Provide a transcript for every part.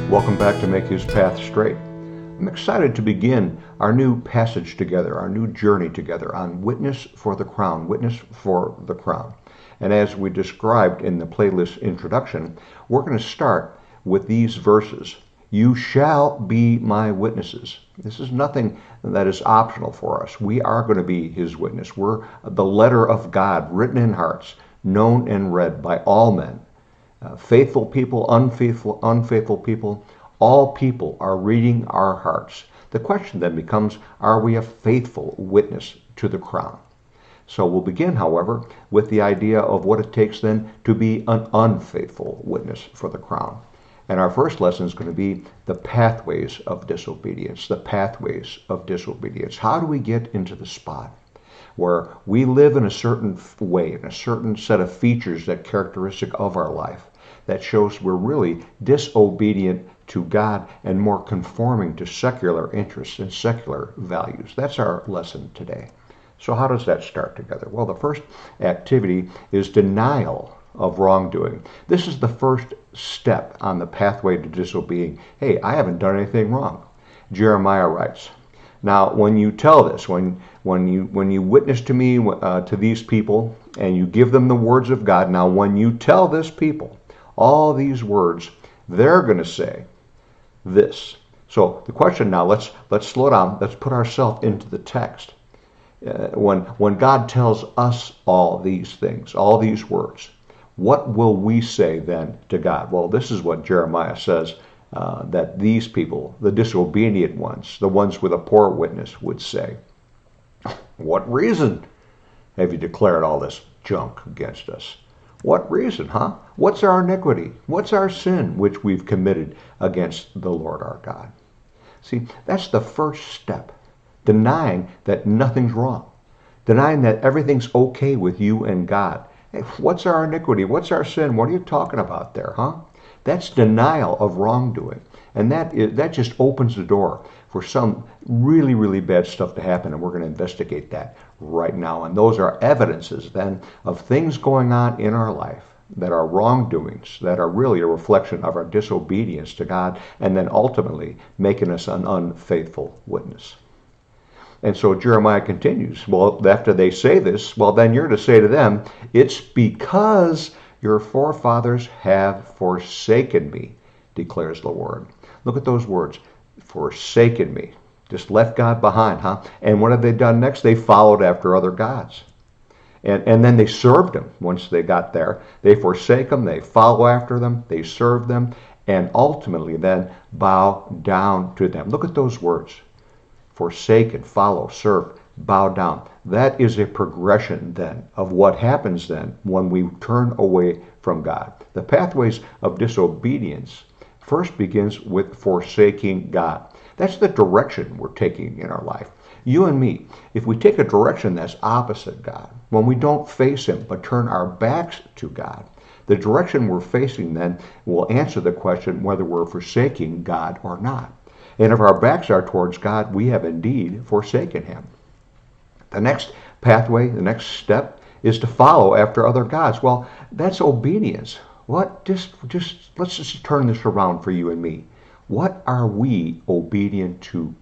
Welcome back to Make His Path Straight. I'm excited to begin our new passage together, our new journey together on Witness for the Crown, Witness for the Crown. And as we described in the playlist introduction, we're going to start with these verses. You shall be my witnesses. This is nothing that is optional for us. We are going to be his witness. We're the letter of God written in hearts, known and read by all men. Faithful people, unfaithful people, all people are reading our hearts. The question then becomes, are we a faithful witness to the crown? So we'll begin, however, with the idea of what it takes then to be an unfaithful witness for the crown. And our first lesson is going to be the pathways of disobedience, the pathways of disobedience. How do we get into the spot where we live in a certain way, in a certain set of features that characteristic of our life that shows we're really disobedient to God and more conforming to secular interests and secular values? That's our lesson today. So how does that start together? Well, the first activity is denial of wrongdoing. This is the first step on the pathway to disobeying. Hey, I haven't done anything wrong. Jeremiah writes, now, when you tell this, when you witness to me, to these people, and you give them the words of God, now when you tell this people all these words, they're going to say this. So the question now, let's slow down. Let's put ourselves into the text. When God tells us all these things, all these words, what will we say then to God? Well, this is what Jeremiah says. That these people, the disobedient ones, the ones with a poor witness, would say. What reason have you declared all this junk against us? What reason, huh? What's our iniquity? What's our sin which we've committed against the Lord our God? See, that's the first step. Denying that nothing's wrong. Denying that everything's okay with you and God. Hey, what's our iniquity? What's our sin? What are you talking about there, huh? That's denial of wrongdoing. And that just opens the door for some really, really bad stuff to happen, and we're going to investigate that right now. And those are evidences then of things going on in our life that are wrongdoings, that are really a reflection of our disobedience to God, and then ultimately making us an unfaithful witness. And so Jeremiah continues, well, after they say this, well, then you're to say to them, it's because your forefathers have forsaken me, declares the Lord. Look at those words, forsaken me. Just left God behind, huh? And what have they done next? They followed after other gods. And then they served them once they got there. They forsake them, they follow after them, they serve them, and ultimately then bow down to them. Look at those words. Forsaken, follow, serve, bow down. That is a progression then of what happens then when we turn away from God. The pathways of disobedience first begins with forsaking God. That's the direction we're taking in our life. You and me, if we take a direction that's opposite God, when we don't face him but turn our backs to God, the direction we're facing then will answer the question whether we're forsaking God or not. And if our backs are towards God, we have indeed forsaken him. The next pathway, the next step, is to follow after other gods. Well, that's obedience. Let's just turn this around for you and me. What are we obedient to?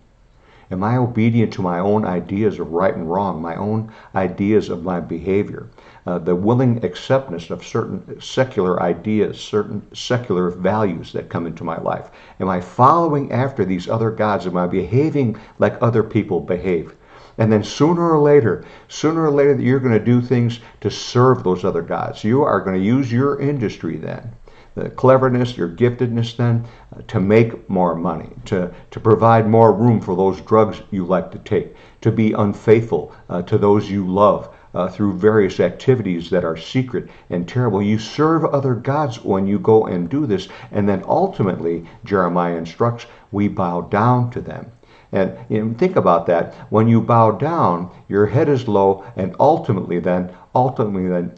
Am I obedient to my own ideas of right and wrong, my own ideas of my behavior, the willing acceptance of certain secular ideas, certain secular values that come into my life? Am I following after these other gods? Am I behaving like other people behave? And then sooner or later, you're going to do things to serve those other gods. You are going to use your industry then, the cleverness, your giftedness then, to make more money, to provide more room for those drugs you like to take, to be unfaithful to those you love through various activities that are secret and terrible. You serve other gods when you go and do this, and then ultimately, Jeremiah instructs, we bow down to them. And think about that. When you bow down, your head is low, and ultimately then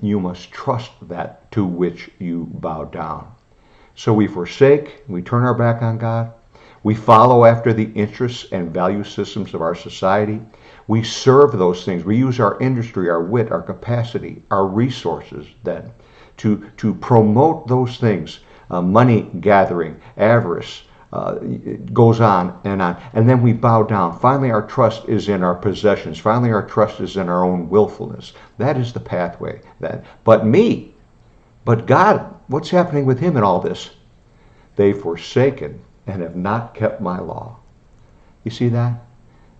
you must trust that to which you bow down. So we forsake, we turn our back on God. We follow after the interests and value systems of our society. We serve those things. We use our industry, our wit, our capacity, our resources then to promote those things, money gathering, avarice, It goes on. And then we bow down. Finally, our trust is in our possessions. Finally, our trust is in our own willfulness. That is the pathway. But God, what's happening with him in all this? They've forsaken and have not kept my law. You see that?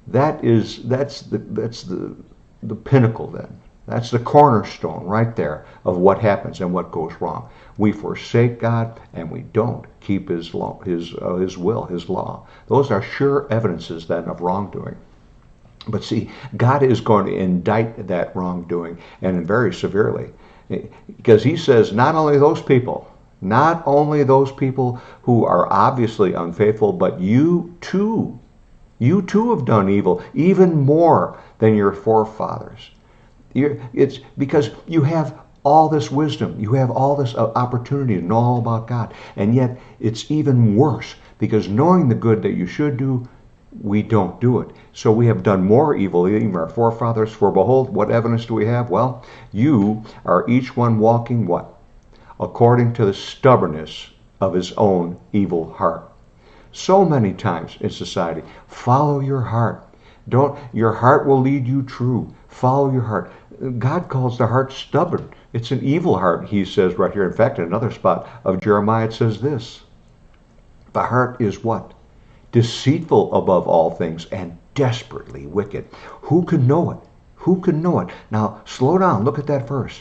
That's the pinnacle then. That's the cornerstone right there of what happens and what goes wrong. We forsake God and we don't keep his law, his will, his law. Those are sure evidences then of wrongdoing. But see, God is going to indict that wrongdoing, and very severely. Because he says not only those people who are obviously unfaithful, but you too have done evil, even more than your forefathers. It's because you have all this wisdom, you have all this opportunity to know all about God, and yet it's even worse, because knowing the good that you should do, we don't do it. So we have done more evil than even our forefathers. For behold, what evidence do we have? Well, you are each one walking what? According to the stubbornness of his own evil heart. So many times in society, follow your heart. Your heart will lead you true. Follow your heart. God calls the heart stubborn. It's an evil heart, he says right here. In fact, in another spot of Jeremiah, it says this. The heart is what? Deceitful above all things and desperately wicked. Who can know it? Who can know it? Now, slow down. Look at that verse.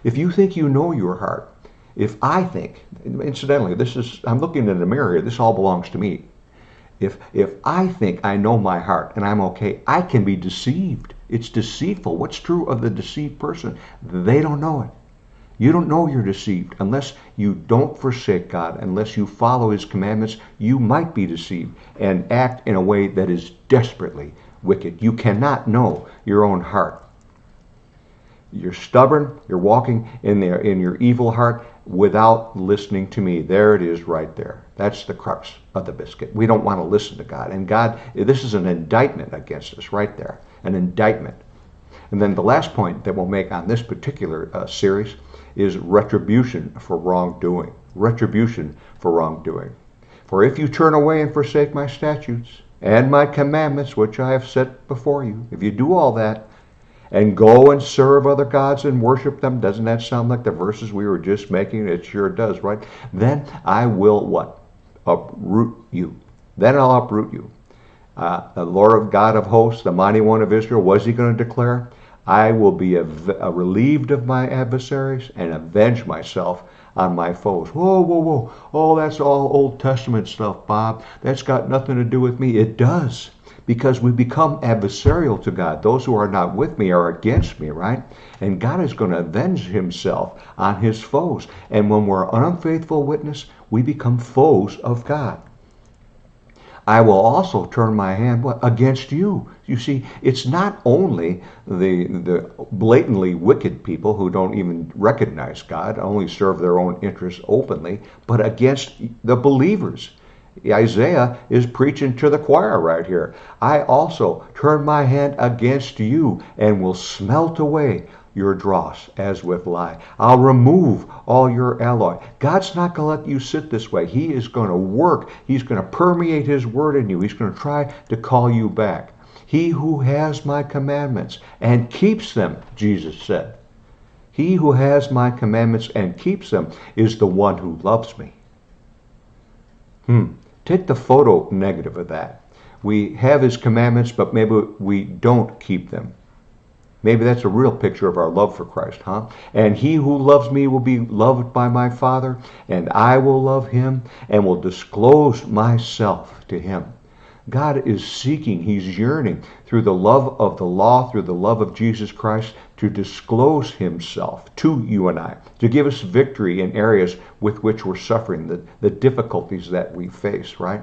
If you think you know your heart, if I think, incidentally, I'm looking in the mirror here. This all belongs to me. If I think I know my heart and I'm okay, I can be deceived. It's deceitful. What's true of the deceived person? They don't know it. You don't know you're deceived unless you don't forsake God, unless you follow his commandments. You might be deceived and act in a way that is desperately wicked. You cannot know your own heart. You're stubborn. You're walking in your evil heart without listening to me. There it is right there. That's the crux of the biscuit. We don't want to listen to God. And God, this is an indictment against us right there. An indictment. And then the last point that we'll make on this particular series is retribution for wrongdoing. Retribution for wrongdoing. For if you turn away and forsake my statutes and my commandments, which I have set before you, if you do all that, and go and serve other gods and worship them, doesn't that sound like the verses we were just making? It sure does, right? Then I will what? Uproot you. Then I'll uproot you. The Lord God of hosts, the mighty one of Israel, was he going to declare? I will be relieved of my adversaries and avenge myself on my foes. Whoa. Oh, that's all Old Testament stuff, Bob. That's got nothing to do with me. It does. Because we become adversarial to God. Those who are not with me are against me, right? And God is going to avenge himself on his foes. And when we're an unfaithful witness, we become foes of God. I will also turn my hand against you. You see, it's not only the blatantly wicked people who don't even recognize God, only serve their own interests openly, but against the believers. Isaiah is preaching to the choir right here. I also turn my hand against you and will smelt away your dross as with lye. I'll remove all your alloy. God's not going to let you sit this way. He is going to work. He's going to permeate his word in you. He's going to try to call you back. He who has my commandments and keeps them, Jesus said. He who has my commandments and keeps them is the one who loves me. Take the photo negative of that. We have his commandments, but maybe we don't keep them. Maybe that's a real picture of our love for Christ, huh? And he who loves me will be loved by my Father, and I will love him and will disclose myself to him. God is seeking, he's yearning through the love of the law, through the love of Jesus Christ, to disclose himself to you and I, to give us victory in areas with which we're suffering, the difficulties that we face, right?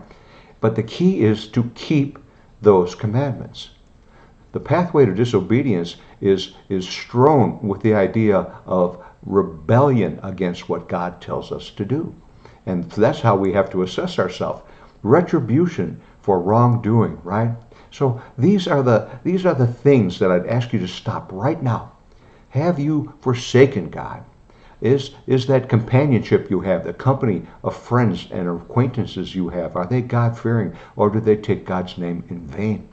But the key is to keep those commandments. The pathway to disobedience is strewn with the idea of rebellion against what God tells us to do. And that's how we have to assess ourselves. Retribution for wrongdoing, right? So these are the things that I'd ask you to stop right now. Have you forsaken God? Is that companionship you have, the company of friends and acquaintances you have, are they God-fearing, or do they take God's name in vain?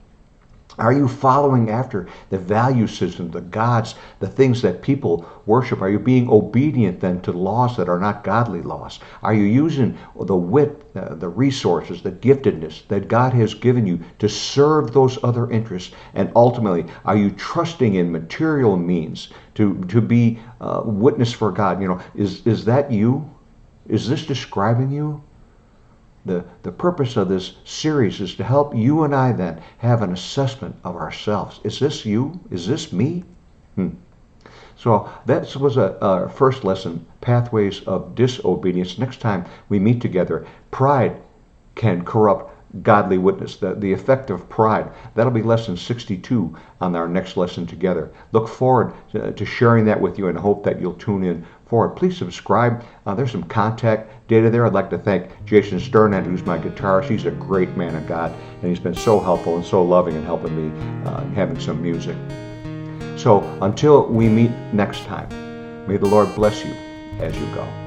Are you following after the value system, the gods, the things that people worship? Are you being obedient then to laws that are not godly laws? Are you using the wit, the resources, the giftedness that God has given you to serve those other interests? And ultimately, are you trusting in material means to be a witness for God? Is that you? Is this describing you? The purpose of this series is to help you and I then have an assessment of ourselves. Is this you? Is this me? So that was our first lesson, Pathways of Disobedience. Next time we meet together, pride can corrupt godly witness, the effect of pride. That'll be lesson 62 on our next lesson together. Look forward to sharing that with you and hope that you'll tune in for it. Please subscribe. There's some contact data there. I'd like to thank Jason Sternhead, who's my guitarist. He's a great man of God, and he's been so helpful and so loving in helping me having some music. So until we meet next time, may the Lord bless you as you go.